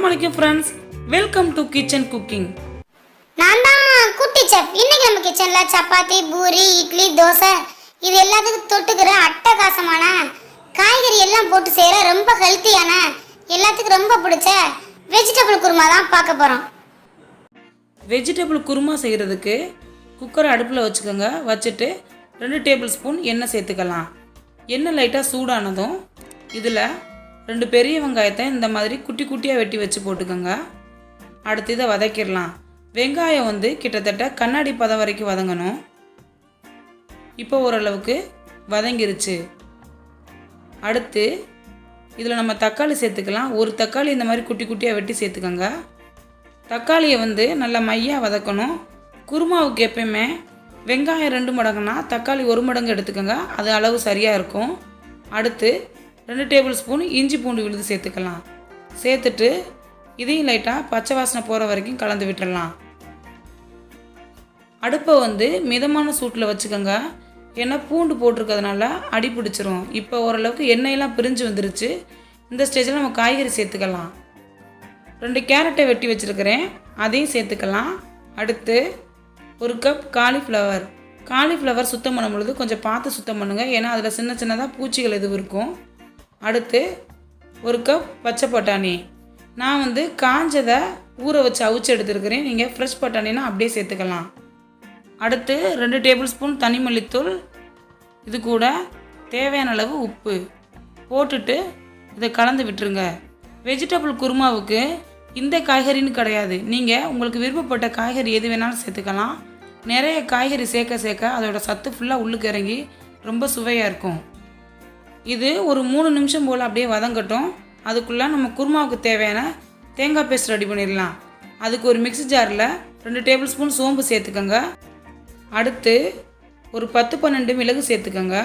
Assalamualaikum friends, welcome to kitchen cooking. நான் தான் குட்டி செஃப். இன்னைக்கு நம்ம கிச்சன்ல சப்பாத்தி, பூரி, இட்லி, தோசை இது எல்லாத்துக்கும் தொட்டுக்கிற அட்டகாசமான காய்கறி எல்லாம் போட்டு செய்யற ரொம்ப ஹெல்த்தியான எல்லாத்துக்கும் ரொம்ப பிடிச்ச வெஜிடபிள் குருமா தான் பார்க்க போறோம். வெஜிடபிள் குருமா செய்கிறதுக்கு குக்கரை அடுப்பில் வச்சுக்கோங்க. வச்சுட்டு 2 டேபிள் ஸ்பூன் எண்ணெய் சேர்த்துக்கலாம். எண்ணெய் லைட்டாக சூடானதும் இதில் 2 பெரிய வெங்காயத்தை இந்த மாதிரி குட்டி குட்டியாக வெட்டி வச்சு போட்டுக்கோங்க. அடுத்து இதை வதக்கிடலாம். வெங்காயம் கிட்டத்தட்ட கண்ணாடி பதம் வரைக்கும் வதங்கணும். இப்போ ஓரளவுக்கு வதங்கிருச்சு. அடுத்து இதில் நம்ம தக்காளி சேர்த்துக்கலாம். ஒரு தக்காளி இந்த மாதிரி குட்டி குட்டியாக வெட்டி சேர்த்துக்கோங்க. தக்காளியை நல்லா மையாக வதக்கணும். குருமாவுக்கு எப்பயுமே வெங்காயம் 2 மடங்குனா தக்காளி 1 மடங்கு எடுத்துக்கோங்க. அது அளவு சரியாக இருக்கும். அடுத்து 2 டேபிள் ஸ்பூன் இஞ்சி பூண்டு விழுது சேர்த்துக்கலாம். சேர்த்துட்டு இதையும் லைட்டாக பச்சை வாசனை போகிற வரைக்கும் கலந்து விட்டுடலாம். அடுப்பை மிதமான சூட்டில் வச்சுக்கோங்க. ஏன்னா பூண்டு போட்டிருக்கிறதுனால அடி பிடிச்சிரும். இப்போ ஓரளவுக்கு எண்ணெயெல்லாம் பிரிஞ்சு வந்துருச்சு. இந்த ஸ்டேஜில் நம்ம காய்கறி சேர்த்துக்கலாம். 2 கேரட்டை வெட்டி வச்சுருக்கிறேன், அதையும் சேர்த்துக்கலாம். அடுத்து 1 கப் காலிஃப்ளவர் சுத்தம் பண்ணும் பொழுது கொஞ்சம் பார்த்து சுத்தம் பண்ணுங்கள். ஏன்னா அதில் சின்ன சின்னதாக பூச்சிகள் எதுவும் இருக்கும். அடுத்து 1 கப் பச்சை பட்டாணி. நான் காஞ்சதை ஊற வச்சு அவிச்சு எடுத்துருக்கிறேன். நீங்கள் ஃப்ரெஷ் பட்டாணினா அப்படியே சேர்த்துக்கலாம். அடுத்து 2 டேபிள் ஸ்பூன் தனி மல்லித்தூள், இது கூட தேவையான அளவு உப்பு போட்டுட்டு இதை கலந்து விட்டுருங்க. வெஜிடபிள் குருமாவுக்கு இந்த காய்கறின்னு கிடையாது, நீங்கள் உங்களுக்கு விருப்பப்பட்ட காய்கறி எது வேணாலும் சேர்த்துக்கலாம். நிறைய காய்கறி சேர்க்க அதோட சத்து ஃபுல்லாக உள்ளுக்கு இறங்கி ரொம்ப சுவையாக இருக்கும். இது ஒரு 3 நிமிஷம் போல் அப்படியே வதங்கட்டும். அதுக்குள்ளே நம்ம குருமாவுக்கு தேவையான தேங்காய் பேஸ்ட் ரெடி பண்ணிடலாம். அதுக்கு ஒரு மிக்ஸி ஜாரில் 2 டேபிள் ஸ்பூன் சோம்பு சேர்த்துக்கோங்க. அடுத்து ஒரு 10-12 மிளகு சேர்த்துக்கோங்க.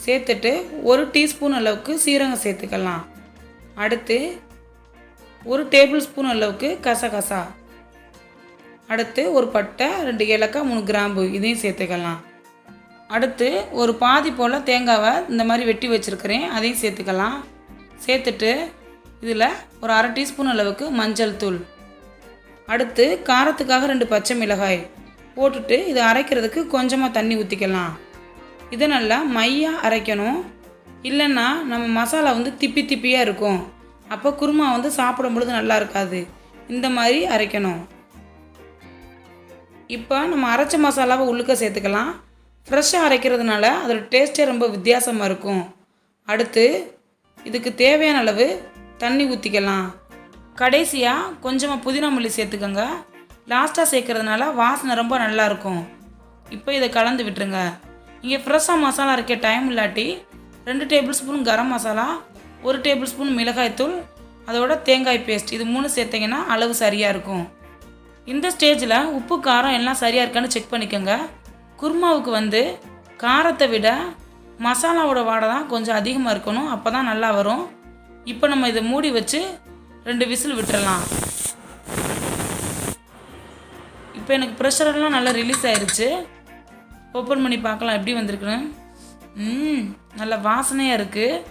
சேர்த்துட்டு 1 டீஸ்பூன் அளவுக்கு சீரகம் சேர்த்துக்கலாம். அடுத்து 1 டேபிள் ஸ்பூன் அளவுக்கு கசகசா. அடுத்து ஒரு பட்டை, 2 ஏலக்காய், 3 கிராம்பு இதையும் சேர்த்துக்கலாம். அடுத்து ஒரு பாதி போல் தேங்காவை இந்த மாதிரி வெட்டி வச்சுருக்கிறேன், அதையும் சேர்த்துக்கலாம். சேர்த்துட்டு இதில் ஒரு 1/2 டீஸ்பூன் அளவுக்கு மஞ்சள் தூள். அடுத்து காரத்துக்காக 2 பச்சை மிளகாய் போட்டுட்டு இதை அரைக்கிறதுக்கு கொஞ்சமாக தண்ணி ஊற்றிக்கலாம். இதை நல்லா மையாக அரைக்கணும். இல்லைன்னா நம்ம மசாலா திப்பி திப்பியாக இருக்கும். அப்போ குருமா சாப்பிடும் பொழுது நல்லா இருக்காது. இந்த மாதிரி அரைக்கணும். இப்போ நம்ம அரைச்ச மசாலாவை உள்ளுக்க சேர்த்துக்கலாம். ஃப்ரெஷ்ஷாக அரைக்கிறதுனால அதோட டேஸ்ட்டே ரொம்ப வித்தியாசமாக இருக்கும். அடுத்து இதுக்கு தேவையான அளவு தண்ணி ஊற்றிக்கலாம். கடைசியாக கொஞ்சமாக புதினா மல்லி சேர்த்துக்கோங்க. லாஸ்ட்டாக சேர்க்கறதுனால வாசனை ரொம்ப நல்லாயிருக்கும். இப்போ இதை கலந்து விட்டுருங்க. இங்கே ஃப்ரெஷ்ஷாக மசாலா அரைக்க டைம் இல்லாட்டி 2 table spoon garam masala, 1 table spoon மிளகாய்த்தூள், அதோட தேங்காய் பேஸ்ட், இது 3 சேர்த்திங்கன்னா அளவு சரியாக இருக்கும். இந்த ஸ்டேஜில் உப்பு காரம் எல்லாம் சரியாக இருக்கான்னு செக் பண்ணிக்கோங்க. குருமாவுக்கு காரத்தை விட மசாலாவோட வாடை தான் கொஞ்சம் அதிகமாக இருக்கணும். அப்போ தான் நல்லா வரும். இப்போ நம்ம இதை மூடி வச்சு 2 விசில் விட்டுறலாம். இப்போ எனக்கு ப்ரெஷரெல்லாம் நல்லா ரிலீஸ் ஆயிடுச்சு. ஓப்பன் பண்ணி பார்க்கலாம் எப்படி வந்திருக்குன்னு. நல்ல வாசனையாக இருக்குது.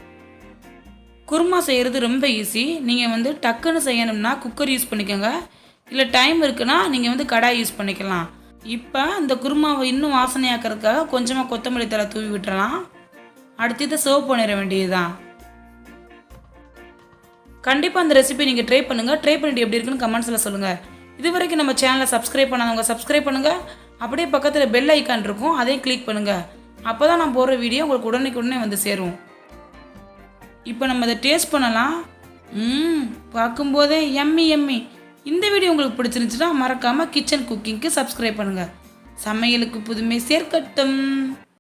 குருமா செய்கிறது ரொம்ப ஈஸி. நீங்கள் டக்குன்னு செய்யணும்னா குக்கர் யூஸ் பண்ணிக்கோங்க. இல்லை டைம் இருக்குன்னா நீங்கள் கடாய் யூஸ் பண்ணிக்கலாம். இப்போ இந்த குருமாவை இன்னும் வாசனையாக்கிறதுக்காக கொஞ்சமாக கொத்தமல்லி தழை தூவி விட்டுறலாம். அடுத்து இதை சர்வ் பண்ணிட வேண்டியது தான். கண்டிப்பாக அந்த ரெசிபி நீங்கள் ட்ரை பண்ணுங்கள். ட்ரை பண்ணிட்டு எப்படி இருக்குன்னு கமெண்ட்ஸில் சொல்லுங்கள். இது வரைக்கும் நம்ம சேனலை சப்ஸ்கிரைப் பண்ணாதவங்க சப்ஸ்கிரைப் பண்ணுங்கள். அப்படியே பக்கத்தில் பெல் ஐக்கான் இருக்கும், அதையும் கிளிக் பண்ணுங்கள். அப்போ தான் நான் போடுற வீடியோ உங்களுக்கு உடனே சேரும். இப்போ நம்ம இதை டேஸ்ட் பண்ணலாம். பார்க்கும்போதே எம்மி. இந்த வீடியோ உங்களுக்கு பிடிச்சிருந்துச்சுன்னா மறக்காமல் கிச்சன் குக்கிங்க்கு சப்ஸ்கிரைப் பண்ணுங்கள். சமையலுக்கு புதுமை சேர்க்கட்டும்.